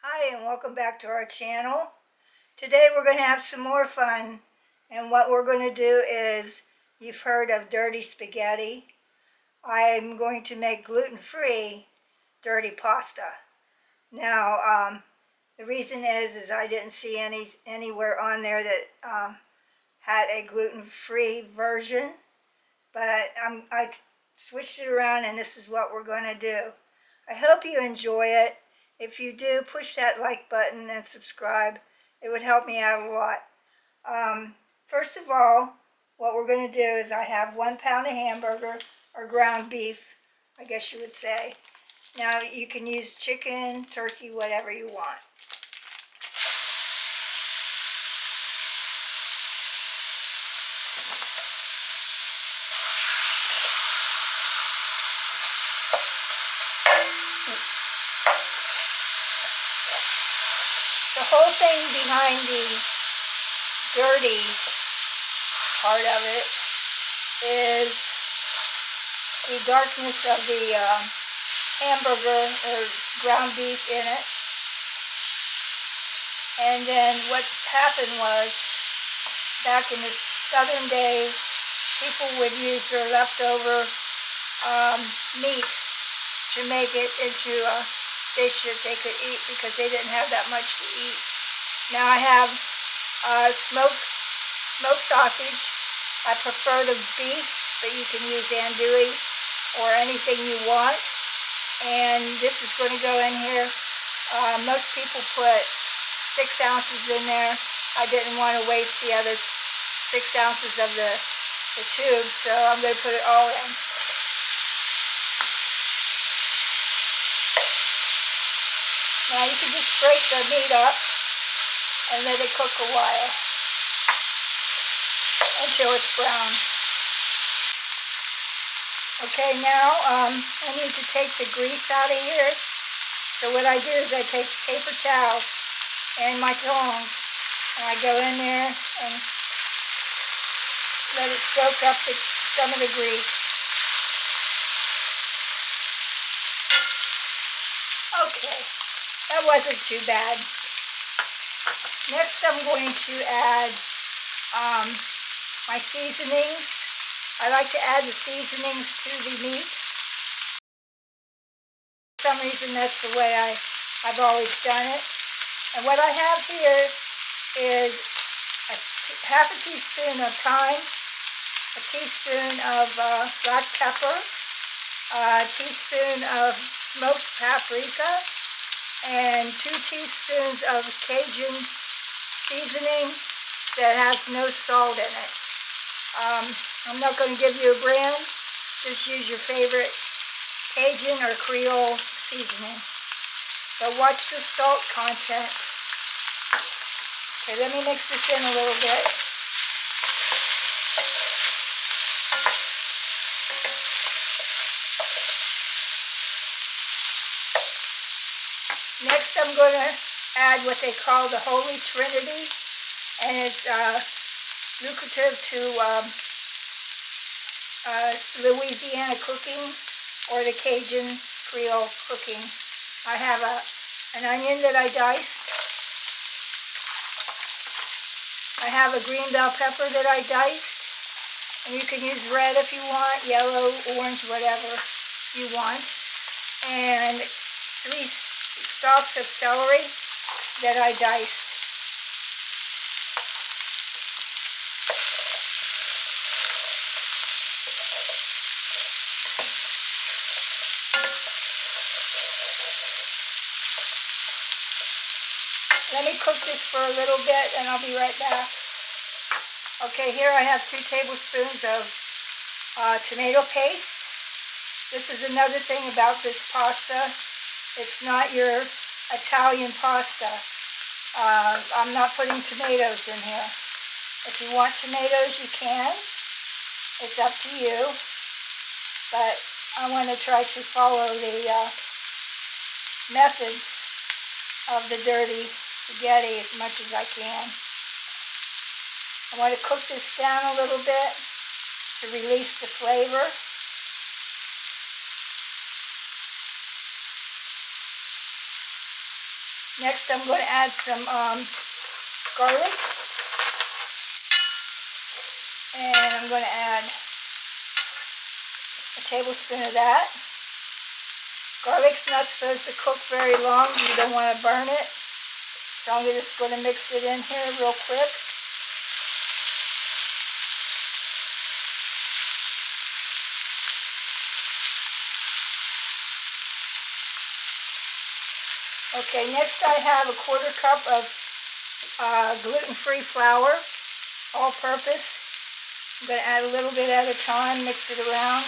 Hi and welcome back to our channel. Today we're going to have some more fun, and what we're going to do is, you've heard of dirty spaghetti. I'm going to make gluten-free dirty pasta. Now the reason is I didn't see anywhere on there that had a gluten-free version, but I switched it around and this is what we're going to do. I hope you enjoy it. If you do, push that like button and subscribe. It would help me out a lot. First of all, what we're going to do is I have 1 pound of hamburger or ground beef, I guess you would say. Now you can use chicken, turkey, whatever you want. The whole thing behind the dirty part of it is the darkness of the hamburger or ground beef in it. And then what happened was, back in the southern days, people would use their leftover meat to make it into a dish that they could eat because they didn't have that much to eat. Now I have smoked sausage. I prefer the beef, but you can use andouille or anything you want. And this is going to go in here. Most people put 6 ounces in there. I didn't want to waste the other 6 ounces of the tube, so I'm going to put it all in. Now you can just break the meat up and let it cook a while until it's brown. Okay, now I need to take the grease out of here. So what I do is I take paper towels and my tongs and I go in there and let it soak up some of the grease. Okay, that wasn't too bad. Next I'm going to add my seasonings. I like to add the seasonings to the meat. For some reason that's the way I've always done it. And what I have here is half a teaspoon of thyme, a teaspoon of black pepper, a teaspoon of smoked paprika, and 2 teaspoons of Cajun seasoning that has no salt in it. I'm not going to give you a brand. Just use your favorite Cajun or creole seasoning. So watch the salt content. Okay, let me mix this in a little bit. Next I'm going to add what they call the Holy Trinity, and it's lucrative to Louisiana cooking or the Cajun Creole cooking. I have an onion that I diced. I have a green bell pepper that I diced, and you can use red if you want, yellow, orange, whatever you want, and 3 stalks of celery that I diced. Let me cook this for a little bit and I'll be right back. Okay, here I have 2 tablespoons of tomato paste. This is another thing about this pasta. It's not your Italian pasta. I'm not putting tomatoes in here. If you want tomatoes, you can. It's up to you. But I want to try to follow the methods of the dirty spaghetti as much as I can. I want to cook this down a little bit to release the flavor. Next, I'm going to add some garlic, and I'm going to add a tablespoon of that. Garlic's not supposed to cook very long. You don't want to burn it. So I'm just going to mix it in here real quick. Okay, next I have a 1/4 cup of gluten-free flour, all-purpose. I'm going to add a little bit at a time, mix it around.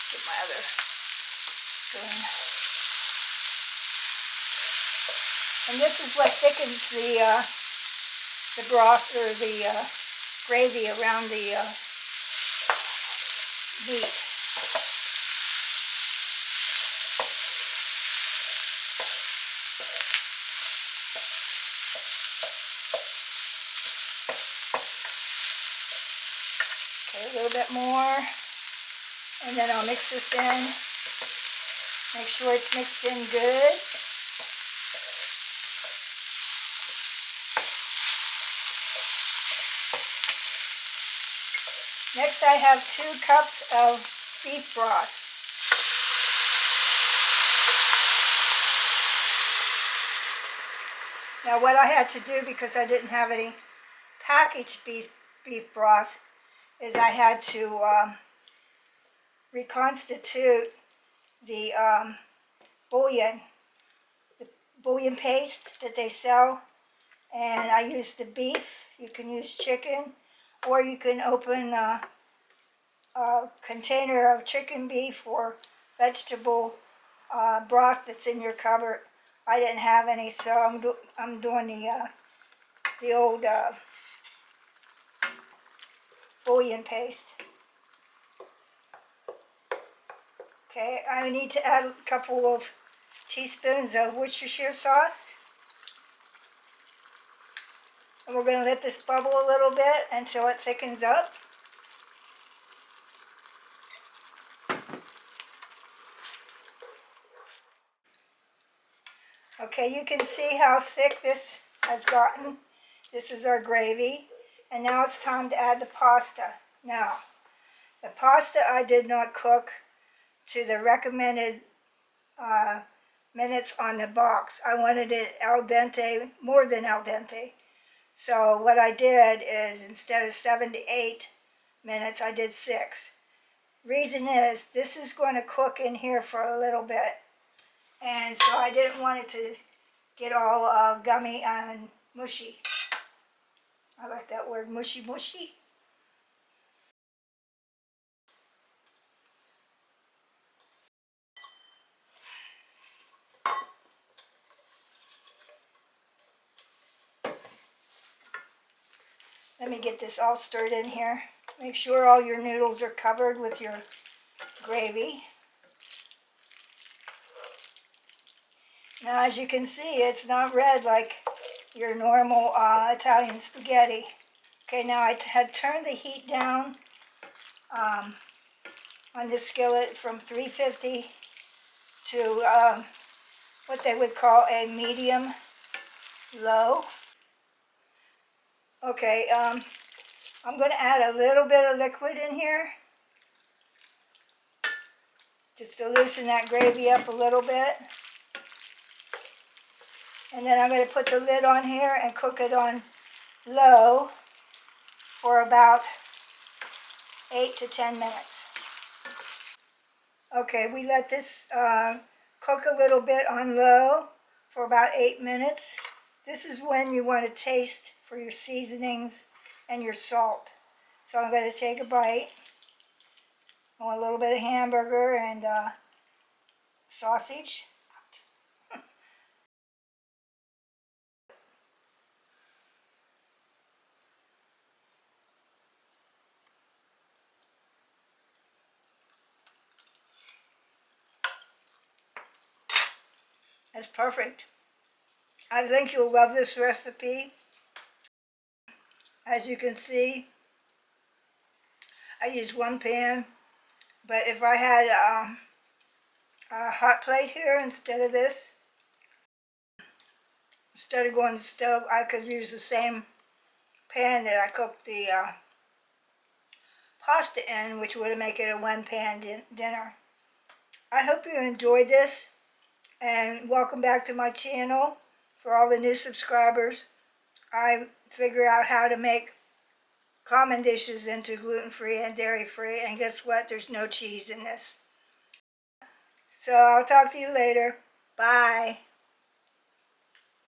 Get my other spoon. And this is what thickens the broth or the gravy around the meat. Okay, a little bit more, and then I'll mix this in. Make sure it's mixed in good. Next I have 2 cups of beef broth. Now what I had to do, because I didn't have any packaged beef broth, is I had to reconstitute the bouillon paste that they sell, and I used the beef. You can use chicken, or you can open a container of chicken, beef, or vegetable broth that's in your cupboard. I didn't have any, so I'm doing the old bouillon paste. Okay, I need to add a couple of teaspoons of Worcestershire sauce. And we're going to let this bubble a little bit until it thickens up. Okay, you can see how thick this has gotten. This is our gravy. And now it's time to add the pasta. Now, the pasta I did not cook to the recommended minutes on the box. I wanted it al dente, more than al dente. So what I did is, instead of 7 to 8 minutes, I did 6. Reason is, this is going to cook in here for a little bit. And so I didn't want it to get all gummy and mushy. I like that word, mushy, mushy. Let me get this all stirred in here. Make sure all your noodles are covered with your gravy. Now, as you can see, it's not red like your normal Italian spaghetti. Okay, now I had turned the heat down on this skillet from 350 to what they would call a medium low. Okay, I'm going to add a little bit of liquid in here, just to loosen that gravy up a little bit. And then I'm going to put the lid on here and cook it on low for about 8 to 10 minutes. Okay, we let this cook a little bit on low for about 8 minutes. This is when you want to taste for your seasonings and your salt. So I'm going to take a bite. I want a little bit of hamburger and sausage. That's perfect. I think you'll love this recipe. As you can see, I used 1 pan, but if I had a hot plate here instead of this, instead of going to the stove, I could use the same pan that I cooked the pasta in, which would make it a one-pan dinner. I hope you enjoyed this, and welcome back to my channel. For all the new subscribers, I figure out how to make common dishes into gluten-free and dairy-free, and guess what? There's no cheese in this. So I'll talk to you later. Bye.